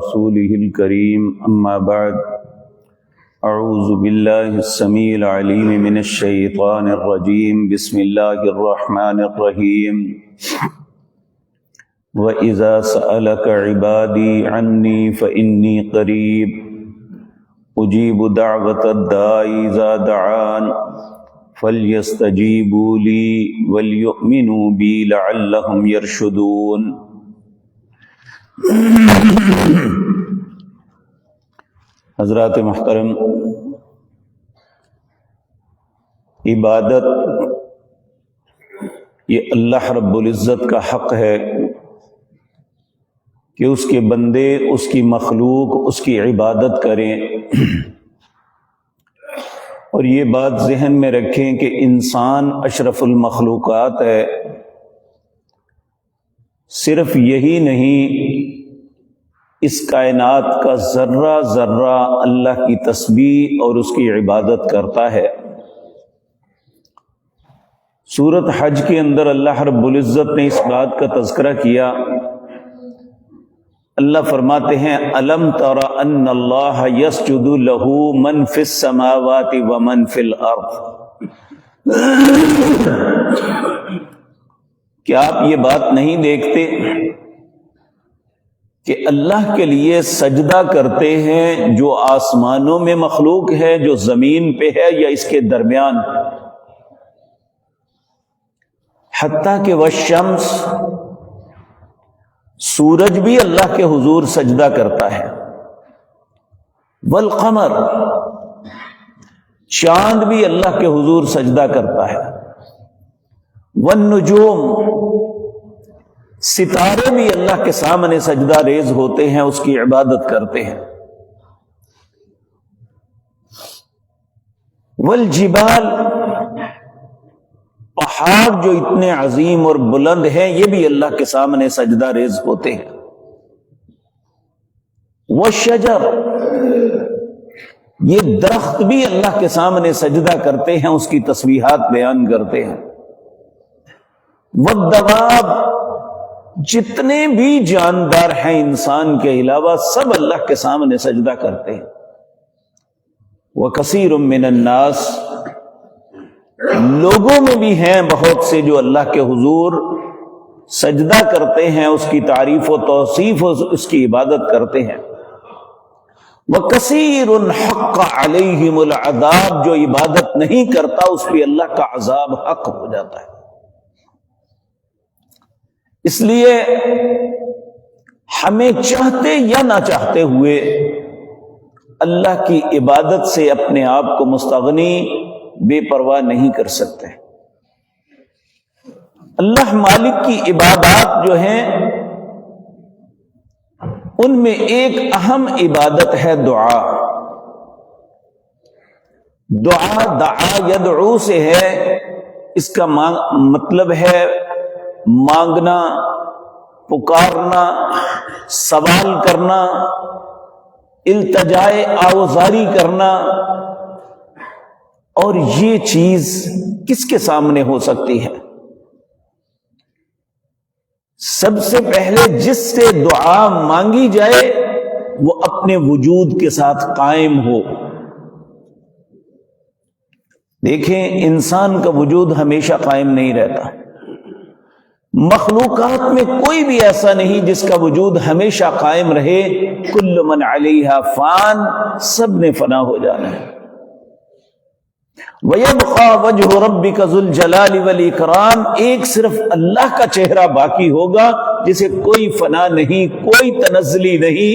رسوله الكريم أما بعد أعوذ بالله السميع العليم من الشيطان الرجيم بسم الله الرحمن الرحيم وإذا سألك عبادي عني فإني قريب أجيب دعوة الداعي إذا دعان فليستجيبوا لي وليؤمنوا بي لعلهم يرشدون۔ حضرات محترم، عبادت یہ اللہ رب العزت کا حق ہے کہ اس کے بندے، اس کی مخلوق اس کی عبادت کریں، اور یہ بات ذہن میں رکھیں کہ انسان اشرف المخلوقات ہے۔ صرف یہی نہیں، اس کائنات کا ذرہ ذرہ اللہ کی تسبیح اور اس کی عبادت کرتا ہے۔ سورۃ حج کے اندر اللہ رب العزت نے اس بات کا تذکرہ کیا۔ اللہ فرماتے ہیں الم تر ان اللہ یسجد لہ من فی السماوات ومن فی الارض، کیا آپ یہ بات نہیں دیکھتے کہ اللہ کے لیے سجدہ کرتے ہیں جو آسمانوں میں مخلوق ہے، جو زمین پہ ہے یا اس کے درمیان، حتیٰ کہ والشمس، سورج بھی اللہ کے حضور سجدہ کرتا ہے، والقمر، چاند بھی اللہ کے حضور سجدہ کرتا ہے، والنجوم، ستارے بھی اللہ کے سامنے سجدہ ریز ہوتے ہیں، اس کی عبادت کرتے ہیں، والجبال، پہاڑ جو اتنے عظیم اور بلند ہیں یہ بھی اللہ کے سامنے سجدہ ریز ہوتے ہیں، والشجر، یہ درخت بھی اللہ کے سامنے سجدہ کرتے ہیں، اس کی تسبیحات بیان کرتے ہیں، والدواب، جتنے بھی جاندار ہیں انسان کے علاوہ سب اللہ کے سامنے سجدہ کرتے ہیں۔ وَكَثِيرٌ مِّنَ النَّاسِ، لوگوں میں بھی ہیں بہت سے جو اللہ کے حضور سجدہ کرتے ہیں، اس کی تعریف و توصیف اس کی عبادت کرتے ہیں۔ وَكَثِيرٌ حَقَّ عَلَيْهِمُ الْعَذَابُ، جو عبادت نہیں کرتا اس پہ اللہ کا عذاب حق ہو جاتا ہے۔ اس لیے ہمیں چاہتے یا نہ چاہتے ہوئے اللہ کی عبادت سے اپنے آپ کو مستغنی، بے پرواہ نہیں کر سکتے۔ اللہ مالک کی عبادات جو ہیں ان میں ایک اہم عبادت ہے دعا۔ دعا دعا یدعو سے ہے، اس کا مطلب ہے مانگنا، پکارنا، سوال کرنا، التجائے آوزاری کرنا، اور یہ چیز کس کے سامنے ہو سکتی ہے؟ سب سے پہلے جس سے دعا مانگی جائے وہ اپنے وجود کے ساتھ قائم ہو۔ دیکھیں انسان کا وجود ہمیشہ قائم نہیں رہتا، مخلوقات میں کوئی بھی ایسا نہیں جس کا وجود ہمیشہ قائم رہے۔ کل من علیہا فان، سب نے فنا ہو جانا ہے۔ وَيَبْقَى وَجْهُ رَبِّكَ ذُو الْجَلَالِ وَالْإِكْرَامِ، ایک صرف اللہ کا چہرہ باقی ہوگا جسے کوئی فنا نہیں، کوئی تنزلی نہیں،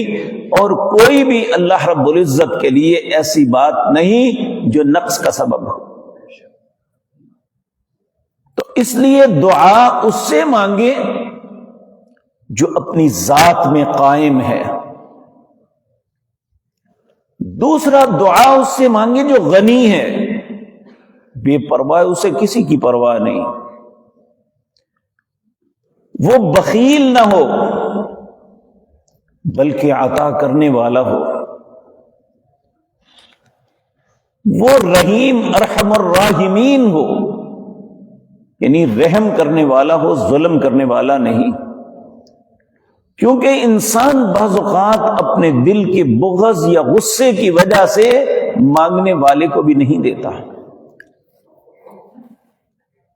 اور کوئی بھی اللہ رب العزت کے لیے ایسی بات نہیں جو نقص کا سبب ہو۔ تو اس لیے دعا اس سے مانگے جو اپنی ذات میں قائم ہے۔ دوسرا، دعا اس سے مانگے جو غنی ہے، بے پرواہ، اسے کسی کی پرواہ نہیں، وہ بخیل نہ ہو بلکہ عطا کرنے والا ہو، وہ رحیم ارحم الراحمین ہو، یعنی رحم کرنے والا ہو، ظلم کرنے والا نہیں۔ کیونکہ انسان بعض اوقات اپنے دل کے بغض یا غصے کی وجہ سے مانگنے والے کو بھی نہیں دیتا،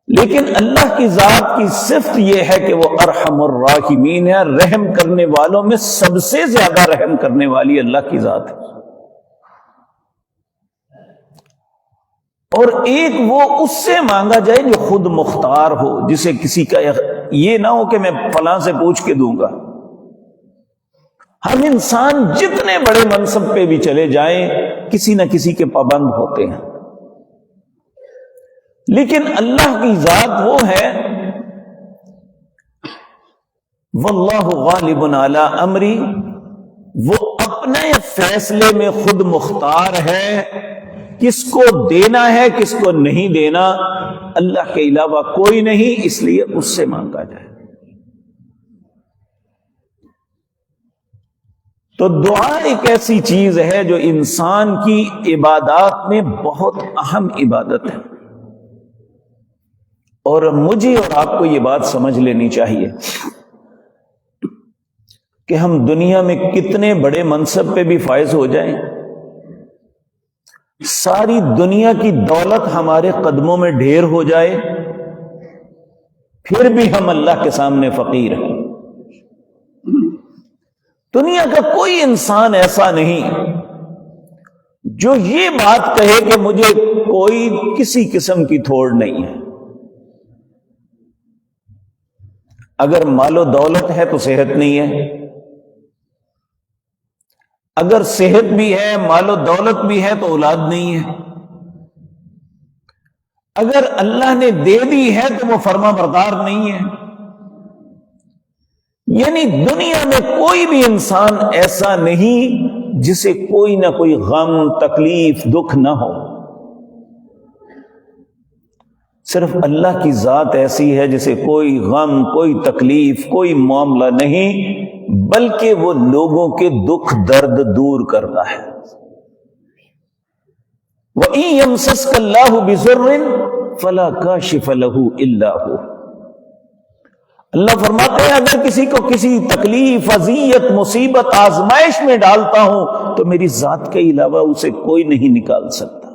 لیکن اللہ کی ذات کی صفت یہ ہے کہ وہ ارحم الراحمین ہے، رحم کرنے والوں میں سب سے زیادہ رحم کرنے والی اللہ کی ذات ہے۔ اور ایک وہ اس سے مانگا جائے جو خود مختار ہو، جسے کسی کا یہ نہ ہو کہ میں فلاں سے پوچھ کے دوں گا۔ ہم انسان جتنے بڑے منصب پہ بھی چلے جائیں کسی نہ کسی کے پابند ہوتے ہیں، لیکن اللہ کی ذات وہ ہے واللہ غالب علی امری، وہ اپنے فیصلے میں خود مختار ہے، کس کو دینا ہے کس کو نہیں دینا اللہ کے علاوہ کوئی نہیں، اس لیے اس سے مانگا جائے۔ تو دعا ایک ایسی چیز ہے جو انسان کی عبادات میں بہت اہم عبادت ہے، اور مجھے اور آپ کو یہ بات سمجھ لینی چاہیے کہ ہم دنیا میں کتنے بڑے منصب پہ بھی فائز ہو جائیں، ساری دنیا کی دولت ہمارے قدموں میں ڈھیر ہو جائے، پھر بھی ہم اللہ کے سامنے فقیر ہیں۔ دنیا کا کوئی انسان ایسا نہیں جو یہ بات کہے کہ مجھے کوئی کسی قسم کی تھوڑ نہیں ہے۔ اگر مال و دولت ہے تو صحت نہیں ہے، اگر صحت بھی ہے مال و دولت بھی ہے تو اولاد نہیں ہے، اگر اللہ نے دے دی ہے تو وہ فرما بردار نہیں ہے۔ یعنی دنیا میں کوئی بھی انسان ایسا نہیں جسے کوئی نہ کوئی غم تکلیف دکھ نہ ہو، صرف اللہ کی ذات ایسی ہے جسے کوئی غم کوئی تکلیف کوئی معاملہ نہیں، بلکہ وہ لوگوں کے دکھ درد دور کرتا ہے۔ وَإِن يَمْسَسْكَ اللَّهُ بِضُرٍّ فَلَا كَاشِفَ لَهُ إِلَّا هُوَ، اللہ فرماتے ہیں اگر کسی کو کسی تکلیف اذیت مصیبت آزمائش میں ڈالتا ہوں تو میری ذات کے علاوہ اسے کوئی نہیں نکال سکتا۔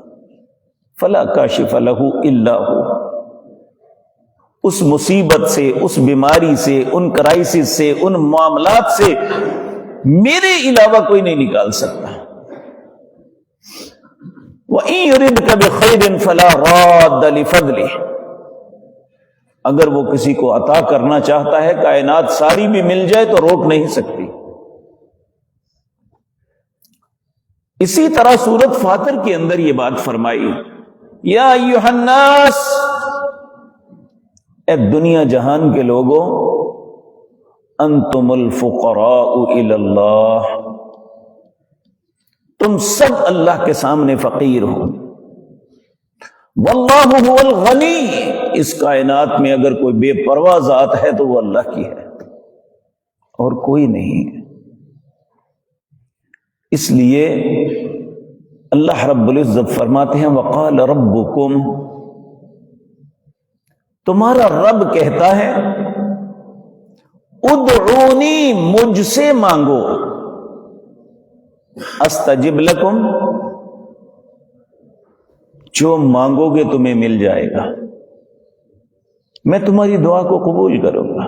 فَلَا كَاشِفَ لَهُ إِلَّا هُوَ، اس مصیبت سے اس بیماری سے ان کرائسس سے ان معاملات سے میرے علاوہ کوئی نہیں نکال سکتا۔ وَإِن يُرِدْكَ بِخَيْرٍ فَلَا رَادَّ لِفَضْلِهِ، اگر وہ کسی کو عطا کرنا چاہتا ہے کائنات ساری بھی مل جائے تو روک نہیں سکتی۔ اسی طرح سورۃ فاطر کے اندر یہ بات فرمائی، یا ایھا الناس، اے دنیا جہان کے لوگوں، انتم الفقراء الی اللہ، تم سب اللہ کے سامنے فقیر ہو۔ واللہ هو الغنی، اس کائنات میں اگر کوئی بے پرواہ ذات ہے تو وہ اللہ کی ہے اور کوئی نہیں ہے۔ اس لیے اللہ رب العزت فرماتے ہیں وقال ربکم، تمہارا رب کہتا ہے ادعونی، مجھ سے مانگو، استجب لکم، جو مانگو گے تمہیں مل جائے گا، میں تمہاری دعا کو قبول کروں گا۔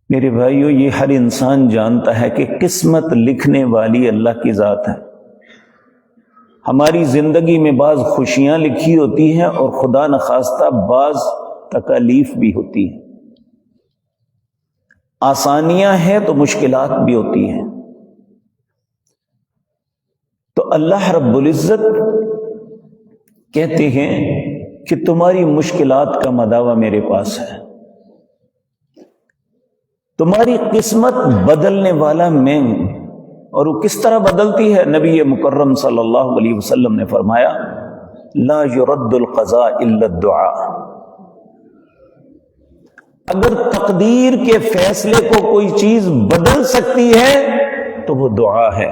میرے بھائیو، یہ ہر انسان جانتا ہے کہ قسمت لکھنے والی اللہ کی ذات ہے۔ ہماری زندگی میں بعض خوشیاں لکھی ہوتی ہیں اور خدا نخواستہ بعض تکالیف بھی ہوتی ہیں، آسانیاں ہیں تو مشکلات بھی ہوتی ہیں۔ تو اللہ رب العزت کہتے ہیں کہ تمہاری مشکلات کا مداوع میرے پاس ہے، تمہاری قسمت بدلنے والا میں ہوں۔ اور وہ کس طرح بدلتی ہے؟ نبی مکرم صلی اللہ علیہ وسلم نے فرمایا لا يرد القضاء الا الدعاء، اگر تقدیر کے فیصلے کو کوئی چیز بدل سکتی ہے تو وہ دعا ہے۔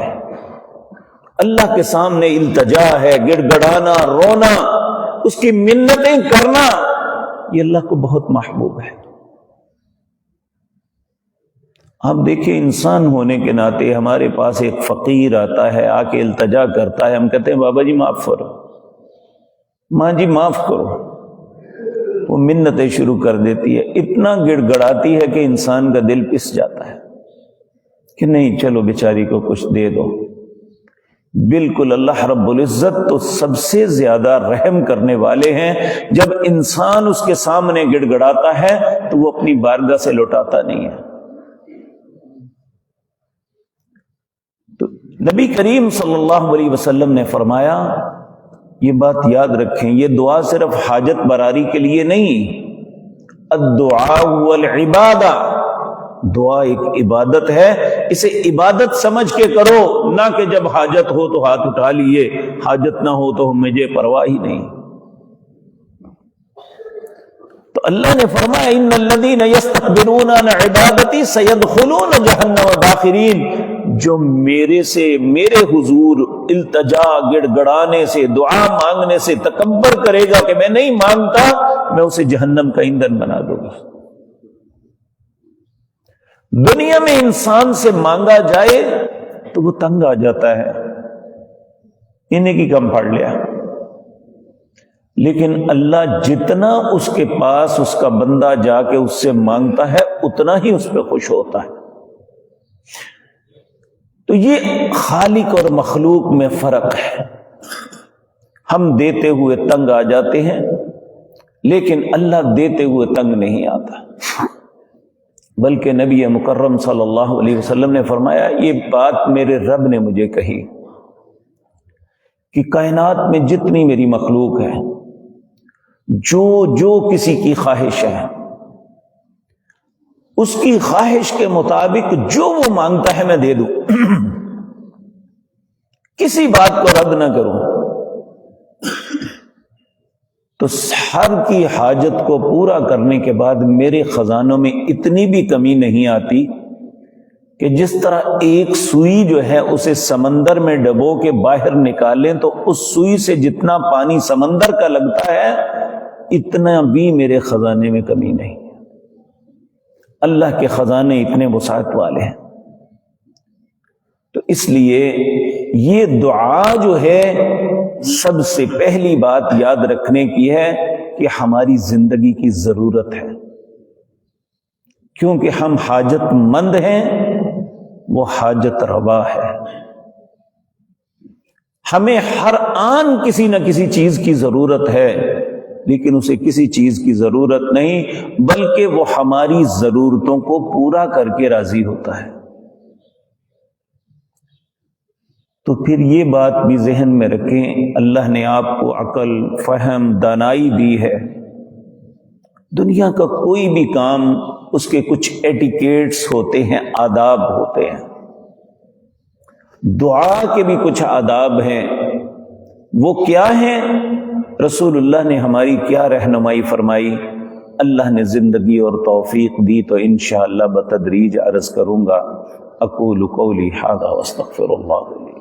اللہ کے سامنے التجا ہے، گڑ گڑانا، رونا، اس کی منتیں کرنا، یہ اللہ کو بہت محبوب ہے۔ آپ دیکھیں انسان ہونے کے ناطے ہمارے پاس ایک فقیر آتا ہے، آ کے التجا کرتا ہے، ہم کہتے ہیں بابا جی معاف کرو، ماں جی معاف کرو، وہ منتیں شروع کر دیتی ہے، اتنا گڑ گڑاتی ہے کہ انسان کا دل پس جاتا ہے کہ نہیں چلو بیچاری کو کچھ دے دو۔ بالکل اللہ رب العزت تو سب سے زیادہ رحم کرنے والے ہیں، جب انسان اس کے سامنے گڑ گڑاتا ہے تو وہ اپنی بارگاہ سے لوٹاتا نہیں ہے۔ تو نبی کریم صلی اللہ علیہ وسلم نے فرمایا، یہ بات یاد رکھیں، یہ دعا صرف حاجت براری کے لیے نہیں، الدعاء والعبادہ، دعا ایک عبادت ہے، اسے عبادت سمجھ کے کرو، نہ کہ جب حاجت ہو تو ہاتھ اٹھا لیے، حاجت نہ ہو تو مجھے پرواہ ہی نہیں۔ تو اللہ نے فرمایا ان الذین یستکبرون عن عبادتی سیدخلون جہنم داخرین، جو میرے حضور التجا گڑ گڑانے سے، دعا مانگنے سے تکبر کرے گا کہ میں نہیں مانگتا، میں اسے جہنم کا ایندھن بنا دوں گا۔ دنیا میں انسان سے مانگا جائے تو وہ تنگ آ جاتا ہے، انہیں کی کم پڑھ لیا، لیکن اللہ جتنا اس کے پاس اس کا بندہ جا کے اس سے مانگتا ہے اتنا ہی اس پہ خوش ہوتا ہے۔ تو یہ خالق اور مخلوق میں فرق ہے، ہم دیتے ہوئے تنگ آ جاتے ہیں لیکن اللہ دیتے ہوئے تنگ نہیں آتا، بلکہ نبی مکرم صلی اللہ علیہ وسلم نے فرمایا، یہ بات میرے رب نے مجھے کہی کہ کائنات میں جتنی میری مخلوق ہے، جو کسی کی خواہش ہے، اس کی خواہش کے مطابق جو وہ مانگتا ہے میں دے دوں، کسی بات کو رد نہ کروں۔ تو ہر کی حاجت کو پورا کرنے کے بعد میرے خزانوں میں اتنی بھی کمی نہیں آتی کہ جس طرح ایک سوئی جو ہے اسے سمندر میں ڈبو کے باہر نکالیں تو اس سوئی سے جتنا پانی سمندر کا لگتا ہے اتنا بھی میرے خزانے میں کمی نہیں۔ اللہ کے خزانے اتنے وسعت والے ہیں۔ تو اس لیے یہ دعا جو ہے سب سے پہلی بات یاد رکھنے کی ہے کہ ہماری زندگی کی ضرورت ہے، کیونکہ ہم حاجت مند ہیں، وہ حاجت روا ہے۔ ہمیں ہر آن کسی نہ کسی چیز کی ضرورت ہے، لیکن اسے کسی چیز کی ضرورت نہیں، بلکہ وہ ہماری ضرورتوں کو پورا کر کے راضی ہوتا ہے۔ تو پھر یہ بات بھی ذہن میں رکھیں، اللہ نے آپ کو عقل، فہم، دانائی دی ہے۔ دنیا کا کوئی بھی کام اس کے کچھ ایٹیکیٹس ہوتے ہیں، آداب ہوتے ہیں، دعا کے بھی کچھ آداب ہیں۔ وہ کیا ہیں؟ رسول اللہ نے ہماری کیا رہنمائی فرمائی؟ اللہ نے زندگی اور توفیق دی تو انشاءاللہ بتدریج عرض کروں گا۔ اقول قولی ھذا واستغفر اللہ لی۔